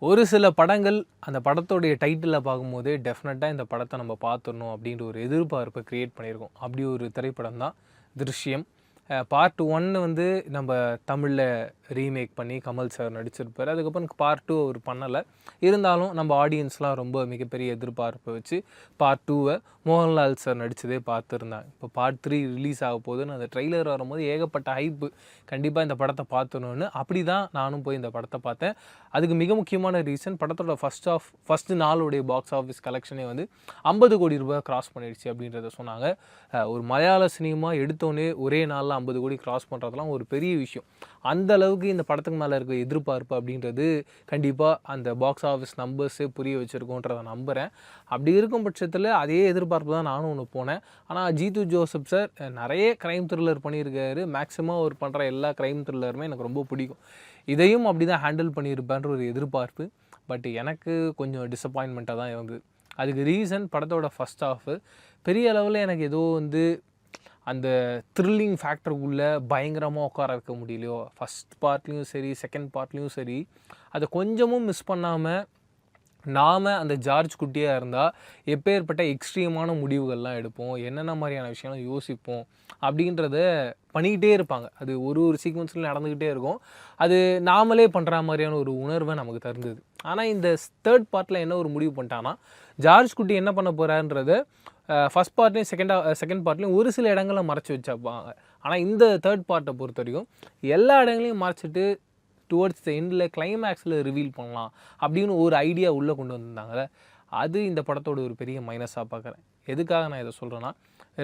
ஒரு சில படங்கள் அந்த படத்தோடைய டைட்டிலை பார்க்கும்போதே டெஃபினட்டாக இந்த படத்தை நம்ம பார்த்துடணும் அப்படின்ற ஒரு எதிர்பார்ப்பை க்ரியேட் பண்ணியிருக்கோம். அப்படி ஒரு திரைப்படம் தான் திருஷ்யம். பார்ட் 1 வந்து நம்ம தமிழில் ரீமேக் பண்ணி கமல் சார் நடிச்சிருப்பார். அதுக்கப்புறம் பார்ட் 2 அவர் பண்ணலை. இருந்தாலும் நம்ம ஆடியன்ஸ்லாம் ரொம்ப மிகப்பெரிய எதிர்பார்ப்பை வச்சு பார்ட் 2வை மோகன்லால் சார் நடித்ததே பார்த்துருந்தாங்க. இப்போ பார்ட் 3 ரிலீஸ் ஆக போகுதுன்னு அந்த ட்ரெய்லர் வரும்போது ஏகப்பட்ட ஹைப்பு, கண்டிப்பாக இந்த படத்தை பார்த்துணுன்னு. அப்படி தான் நானும் போய் இந்த படத்தை பார்த்தேன். அதுக்கு மிக முக்கியமான ரீசன் படத்தோட ஃபஸ்ட்டு நாளுடைய பாக்ஸ் ஆஃபீஸ் கலெக்ஷனே வந்து 50 கோடி ரூபாய் கிராஸ் பண்ணிடுச்சு அப்படின்றத சொன்னாங்க. ஒரு மலையாள சினிமா எடுத்தோடனே ஒரே நாளில் 50 கோடி கிராஸ் பண்ணுறதுலாம் ஒரு பெரிய விஷயம். அந்த அளவுக்கு இந்த படத்துக்கு மேலே இருக்க எதிர்பார்ப்பு அப்படின்றது கண்டிப்பாக அந்த பாக்ஸ் ஆஃபீஸ் நம்பர்ஸே புரிய வச்சுருக்கோன்றதை நம்புகிறேன். அப்படி இருக்கும் பட்சத்தில் அதே எதிர்பார்ப்பு தான் நானும் ஒன்று போனேன். ஆனால் ஜீத்து ஜோசப் சார் நிறைய க்ரைம் த்ரில்லர் பண்ணியிருக்காரு. மேக்ஸிமம் அவர் பண்ணுற எல்லா க்ரைம் த்ரில்லருமே எனக்கு ரொம்ப பிடிக்கும். இதையும் அப்படி தான் ஹேண்டில் பண்ணியிருப்பேன்ற ஒரு எதிர்பார்ப்பு. பட் எனக்கு கொஞ்சம் டிசப்பாயின்மெண்ட்டாக தான் இருந்தது. அதுக்கு ரீசன் படத்தோட ஃபஸ்ட் ஹாஃபு பெரிய அளவில் எனக்கு ஏதோ வந்து அந்த த்ரில்லிங் ஃபேக்டருக்குள்ளே பயங்கரமாக உட்கார வைக்க முடியலையோ. ஃபஸ்ட் பார்ட்லேயும் சரி, செகண்ட் பார்ட்லேயும் சரி, அதை கொஞ்சமும் மிஸ் பண்ணாமல் நாம் அந்த ஜார்ஜ் குட்டியாக இருந்தால் எப்பேற்பட்ட எக்ஸ்ட்ரீமான முடிவுகள்லாம் எடுப்போம், என்னென்ன மாதிரியான விஷயம்லாம் யோசிப்போம் அப்படின்றத பண்ணிக்கிட்டே இருப்பாங்க. அது ஒரு சீக்வன்ஸில் நடந்துக்கிட்டே இருக்கும். அது நாமளே பண்ணுற மாதிரியான ஒரு உணர்வை நமக்கு தருந்தது. ஆனால் இந்த தேர்ட் பார்ட்டில் என்ன ஒரு முடிவு பண்ணிட்டான்னா, ஜார்ஜ் குட்டி என்ன பண்ண போகிறான்றத ஃபஸ்ட் பார்ட்லேயும் செகண்ட் பார்ட்லேயும் ஒரு சில இடங்களில் மறைச்சி வச்சுப்பாங்க. ஆனால் இந்த தேர்ட் பார்ட்டை பொறுத்த வரைக்கும் எல்லா இடங்களையும் மறைச்சிட்டு டுவர்ட்ஸ் த எண்டில் கிளைமேக்ஸில் ரிவீல் பண்ணலாம் அப்படின்னு ஒரு ஐடியா உள்ளே கொண்டு வந்திருந்தாங்க. அது இந்த படத்தோட ஒரு பெரிய மைனஸாக பார்க்குறேன். எதுக்காக நான் இதை சொல்கிறேன்னா,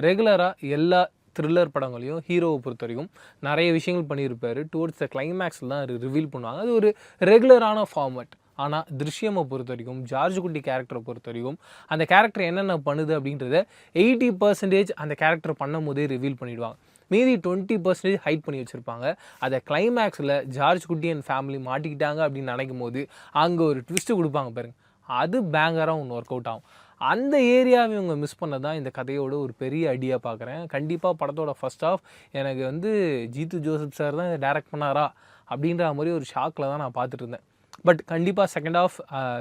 ரெகுலராக எல்லா த்ரில்லர் படங்களையும் ஹீரோவை பொறுத்த வரைக்கும் நிறைய விஷயங்கள் பண்ணியிருப்பார். டுவர்ட்ஸ் த கிளைமேக்ஸில் தான் ரிவீல் பண்ணுவாங்க. அது ஒரு ரெகுலரான ஃபார்மேட். ஆனால் திருஷ்யமை பொறுத்த வரைக்கும், ஜார்ஜ் குட்டி கேரக்டரை பொறுத்த வரைக்கும் அந்த கேரக்டர் என்னென்ன பண்ணுது அப்படின்றத 80% அந்த கேரக்டர் பண்ணும் போதே ரிவீல் பண்ணிவிடுவாங்க. மீதி 20% ஹைட் பண்ணி வச்சுருப்பாங்க. அதை கிளைமேக்ஸில் ஜார்ஜ் குட்டி அண்ட் ஃபேமிலி மாட்டிக்கிட்டாங்க அப்படின்னு நினைக்கும் போது அங்கே ஒரு ட்விஸ்ட்டு கொடுப்பாங்க பாருங்கள். அது பேங்கராக ஒன்று ஒர்க் அவுட் ஆகும். அந்த ஏரியாவை இவங்க மிஸ் பண்ண தான் இந்த கதையோட ஒரு பெரிய ஐடியா பார்க்குறேன். கண்டிப்பாக படத்தோட ஃபஸ்ட் ஆஃப் எனக்கு வந்து ஜீத்து ஜோசப் சார் தான் இதை டைரக்ட் பண்ணாரா அப்படின்ற மாதிரி ஒரு ஷாக்கில் தான் நான் பார்த்துட்டு இருந்தேன். பட் கண்டிப்பாக செகண்ட் ஆஃப்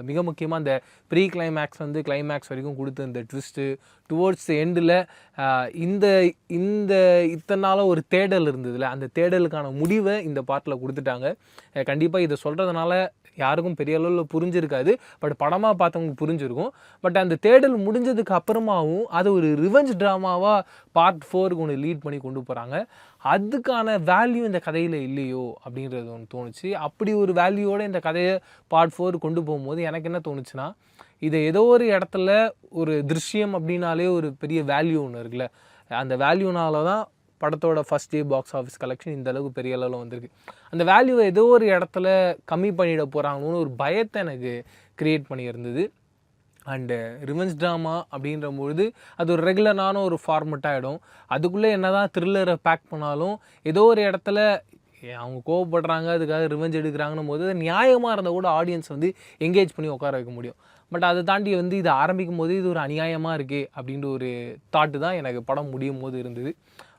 மிக முக்கியமாக அந்த ப்ரீ கிளைமேக்ஸ் வந்து கிளைமேக்ஸ் வரைக்கும் கொடுத்த இந்த ட்விஸ்ட்டு டுவோர்ட்ஸ் எண்டில் இந்த இந்த இத்தனை நாளாக ஒரு தேடல் இருந்ததில்ல, அந்த தேடலுக்கான முடிவை இந்த பார்ட்டில் கொடுத்துட்டாங்க. கண்டிப்பாக இதை சொல்கிறதுனால யாருக்கும் பெரிய அளவில் புரிஞ்சிருக்காது. பட் படமாக பார்த்தவங்களுக்கு புரிஞ்சிருக்கும். பட் அந்த தேடல் முடிஞ்சதுக்கு அப்புறமாவும் அதை ஒரு ரிவெஞ்ச் ட்ராமாவாக பார்ட் 4க்கு ஒன்று லீட் பண்ணி கொண்டு போகிறாங்க. அதுக்கான வேல்யூ இந்த கதையில் இல்லையோ அப்படின்றது ஒன்று தோணுச்சு. அப்படி ஒரு வேல்யூவோடு இந்த கதையை பார்ட் 4 கொண்டு போகும்போது எனக்கு என்ன தோணுச்சுன்னா, இதை ஏதோ ஒரு இடத்துல ஒரு திருஷ்யம் அப்படின்னாலே ஒரு பெரிய வேல்யூ ஒன்று இருக்குல்ல, அந்த வேல்யூனால தான் படத்தோட first day box office collection இந்த அளவுக்கு பெரிய அளவில் வந்திருக்கு. அந்த வேல்யூவை ஏதோ ஒரு இடத்துல கம்மி பண்ணிட போகிறாங்கன்னு ஒரு பயத்தை எனக்கு க்ரியேட் பண்ணியிருந்தது. அண்டு ரிவெஞ்ச் ட்ராமா அப்படின்றபொழுது அது ஒரு ரெகுலரான ஒரு ஃபார்மெட் ஆகிடும். அதுக்குள்ளே என்ன தான் த்ரில்லரை பேக் பண்ணாலும் ஏதோ ஒரு இடத்துல அவங்க கோவப்படுறாங்க, அதுக்காக ரிவெஞ்ச் எடுக்கிறாங்கன்னும் போது நியாயமாக இருந்தால் கூட ஆடியன்ஸ் வந்து என்கேஜ் பண்ணி உட்கார வைக்க முடியும். பட் அதை தாண்டி வந்து இது ஆரம்பிக்கும் போது இது ஒரு அநியாயமாக இருக்கே அப்படின்ற ஒரு தாட்டு தான் எனக்கு படம் முடியும் போது இருந்தது.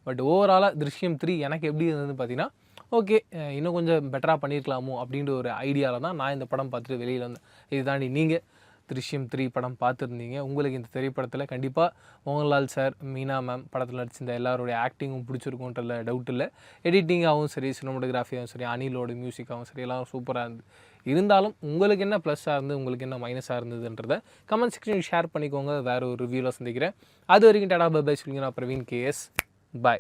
பட் ஓவராலாக திருஷ்யம் 3 எனக்கு எப்படி இருந்ததுன்னு பார்த்தீங்கன்னா, ஓகே இன்னும் கொஞ்சம் பெட்டராக பண்ணியிருக்கலாமோ அப்படின்ற ஒரு ஐடியாவில் தான் நான் இந்த படம் பார்த்துட்டு வெளியில் வந்தேன். இது தாண்டி நீங்கள் திருஷ்யம் 3 படம் பார்த்துருந்தீங்க, உங்களுக்கு இந்த திரைப்படத்தில் கண்டிப்பாக மோகன்லால் சார், மீனா மேம் படத்தில் நடிச்சிருந்த எல்லாருடைய ஆக்டிங்கும் பிடிச்சிருக்குன்றல டவுட் இல்லை. எடிட்டிங்காகவும் சரி, சினிமோட்டோகிராஃபியாகவும் சரி, அனிலோட மியூசிக்காகவும் சரி, எல்லாம் சூப்பராக இருந்தது. இருந்தாலும் உங்களுக்கு என்ன ப்ளஸ்ஸாக இருந்தது, உங்களுக்கு என்ன மைனஸாக இருந்ததுன்றதை கமெண்ட் செக்ஷனில் ஷேர் பண்ணிக்கோங்க. வேறு ஒரு ரிவ்யூவில் சந்திக்கிறேன். அது வரைக்கும் டாடா பை பை சொல்லிங்க. நான் பிரவீன் KS. Bye.